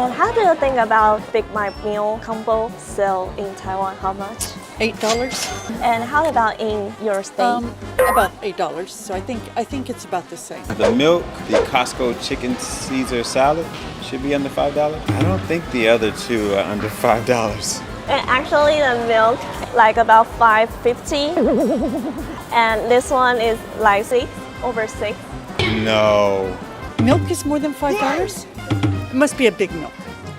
And how do you think about Big Mac meal combo sale in Taiwan? How much? $8. And how about in your state? About $8. So I think it's about the same. The milk, the Costco chicken Caesar salad should be under $5. I don't think the other two are under $5. And actually the milk like about $5.50. And this one is like over 6. No. Milk is more than $5? It must be a big milk.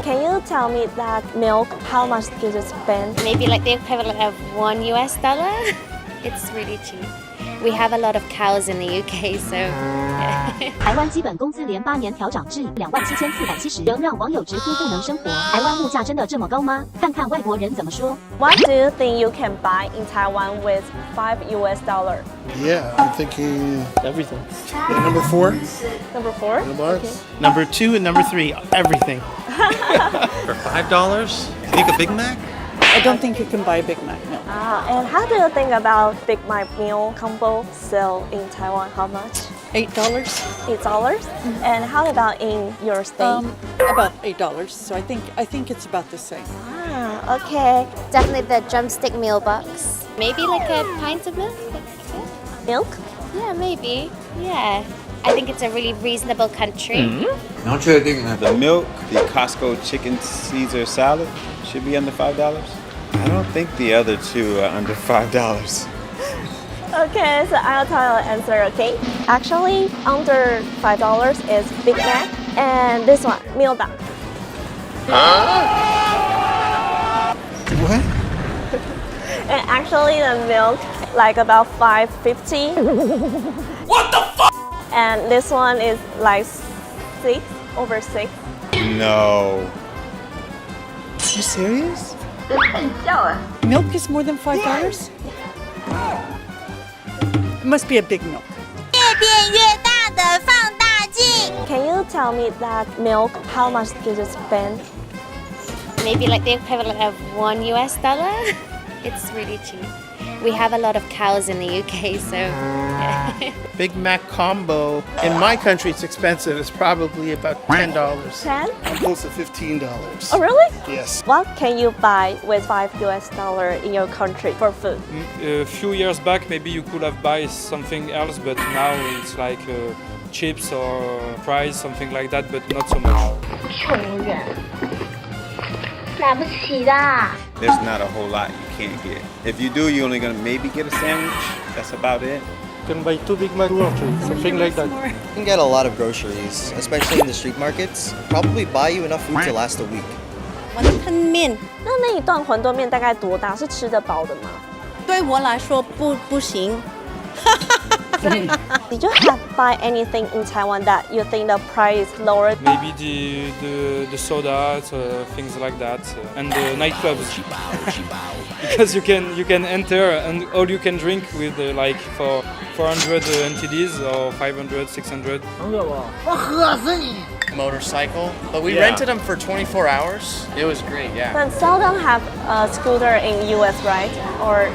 Can you tell me that milk, how much did you spend? Maybe like the equivalent of $1. It's really cheap. We have a lot of cows in the UK, so 台湾基本工资连8年调涨至27470，仍让网友直呼不能生活。台湾物价真的这么高吗？看看外国人怎么说。What do you think you can buy in Taiwan with $5? Yeah, I'm thinking Everything. number 4. Number 4? Okay. Number 2 and number 3, everything. For $5? You think a Big Mac? I don't think you can buy a Big Mac, no. And how do you think about Big Mac meal combo sale in Taiwan? How much? $8. $8? And how about in your state? About $8. So I think it's about the same. Okay. definitely the drumstick meal box. Maybe like a pint of milk? Milk? Yeah, maybe. Yeah. I think it's a really reasonable country. The milk, the Costco chicken Caesar salad should be under $5. I don't think the other two are under $5. Okay, so I'll tell you the answer, okay? Actually, under $5 is Big Mac, and this one, meal box. What? And actually, the milk, like about $5.50. What the fuck? And this one is like over 6. No. You serious? Milk is more than $5? It must be a big milk. Can you tell me that milk, how much did you spend? Maybe like the equivalent of $1. It's really cheap. We have a lot of cows in the UK, so Big Mac combo. In my country, it's expensive. It's probably about $10. 10? I'm close to $15. Oh, really? Yes. What can you buy with $5 in your country for food? A few years back, maybe you could have buy something else, but now it's like chips or fries, something like that, but not so much. There's not a whole lot you can't get. If you do, you're only gonna maybe get a sandwich. That's about it. You can buy 2 Big Mac lunches, something like that. You can get a lot of groceries, especially in the street markets. Probably buy you enough food to last a week. 馄饨面那一段馄饨面大概多大？是吃得饱的吗？对我来说不行。Did you have buy anything in Taiwan that you think the price is lower? Maybe the soda, things like that, and the nightclubs. Because you can enter and all you can drink with like for 400 NTDs or 500, 600. Motorcycle, but we rented them for 24 hours. It was great, yeah. But seldom have a scooter in US, right? Or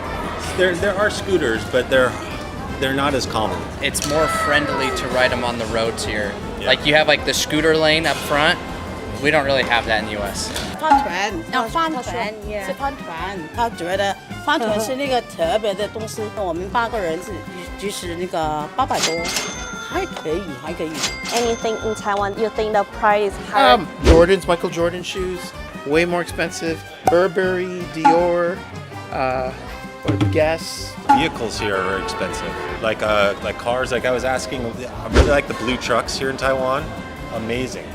There are scooters, but they're not as common. It's more friendly to ride them on the roads here. Like you have like the scooter lane up front. We don't really have that in the US. 帆船，是帆船。他觉得帆船是那个特别的东西。我们8个人就是那个800多，还可以。anything in Taiwan you think the price is higher? Jordans, Michael Jordan shoes, way more expensive. Burberry, Dior, Guess. Vehicles here are expensive. Like cars. Like I was asking, I really like the blue trucks here in Taiwan. Amazing.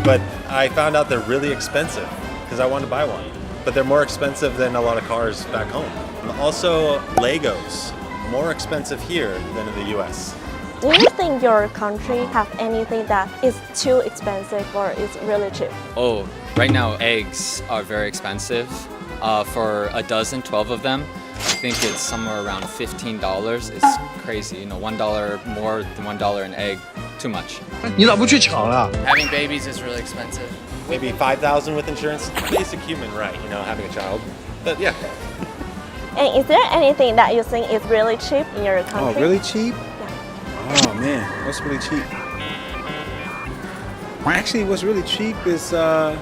But I found out they're really expensive because I wanted to buy one. But they're more expensive than a lot of cars back home. Also, Legos, more expensive here than in the US. Do you think your country have anything that is too expensive or is really cheap? Oh, right now eggs are very expensive. For a dozen, 12 of them, I think it's somewhere around $15. It's crazy, $1 more than $1 an egg. Too much. Having babies is really expensive. Maybe $5,000 with insurance. Basic human right, having a child. But yeah. And is there anything that you think is really cheap in your country? Oh, really cheap? Yeah. Oh man, what's really cheap? Actually, what's really cheap is I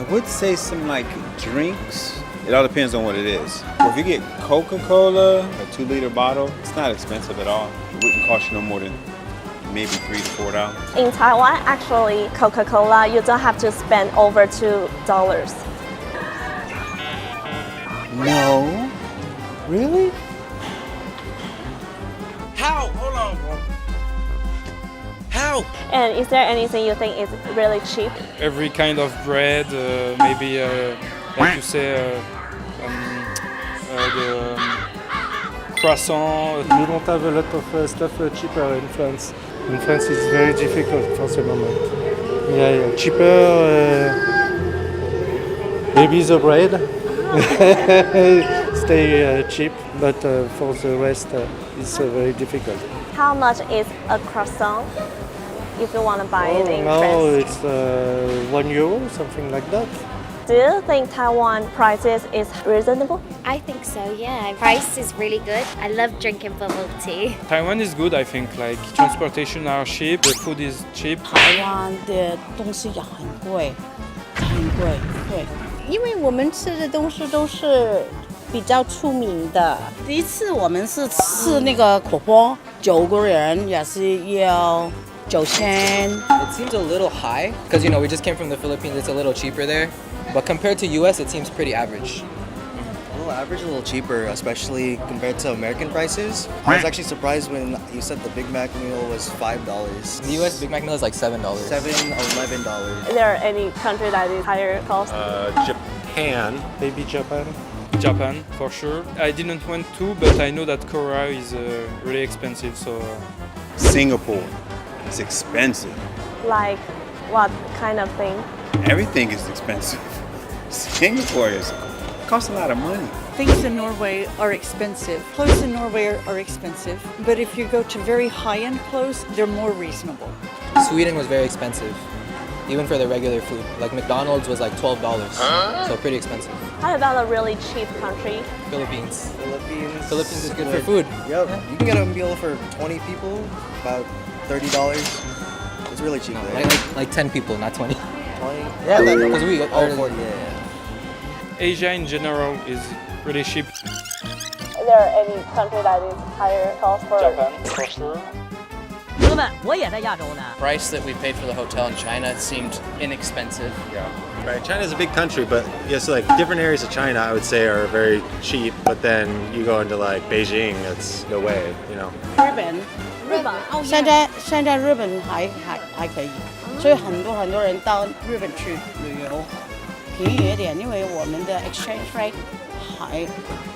would say some like drinks. It all depends on what it is. If you get Coca-Cola, a 2-liter bottle, it's not expensive at all. It wouldn't cost you no more than maybe $3 to $4. In Taiwan, actually, Coca-Cola, you don't have to spend over $2. No. Really? How? Hold on, bro. How? And is there anything you think is really cheap? Every kind of bread, maybe like you say, the croissant. We don't have a lot of stuff cheaper in France. In France, it's very difficult for the moment. Yeah. Cheaper, maybe the bread. Stay cheap, but for the rest, it's very difficult. How much is a croissant if you want to buy it in Now France? it's €1, something like that. Do you think Taiwan prices is reasonable? I think so, yeah. Price is really good. I love drinking bubble tea. Taiwan is good, I think. Like transportation are cheap, the food is cheap. 台湾的东西也很贵，很贵，对，因为我们吃的东西都是比较出名的。第一次我们是吃那个火锅，9个人也是要9000。It seems a little high because we just came from the Philippines. It's a little cheaper there, but compared to U.S., it seems pretty average. A little average, a little cheaper, especially compared to American prices. I was actually surprised when you said the Big Mac meal was $5. In the U.S., Big Mac meal is like $7. $11. Is there any country that is higher cost? Japan. Maybe Japan. Japan, for sure. I didn't went to, but I know that Korea is really expensive, so... Singapore is expensive. Like what kind of thing? Everything is expensive. Singapore costs a lot of money. Things in Norway are expensive. Clothes in Norway are expensive, but if you go to very high-end clothes, they're more reasonable. Sweden was very expensive, even for the regular food. Like McDonald's was like $12, so pretty expensive. How about a really cheap country? Philippines is good for food. Yep. You can get a meal for 20 people, about $30. It's really cheap there. Like 10 people, not 20. 20? Yeah, because we all 40, yeah. Asia in general is really cheap. Is there any country that is higher cost for? Japan, for sure. Price that we paid for the hotel in China seemed inexpensive. Yeah. Right. China's a big country, but yes, like different areas of China, I would say are very cheap. But then you go into like Beijing, it's no way, 现在日本还可以，所以很多人到日本去旅游，便宜一点，因为我们的 exchange rate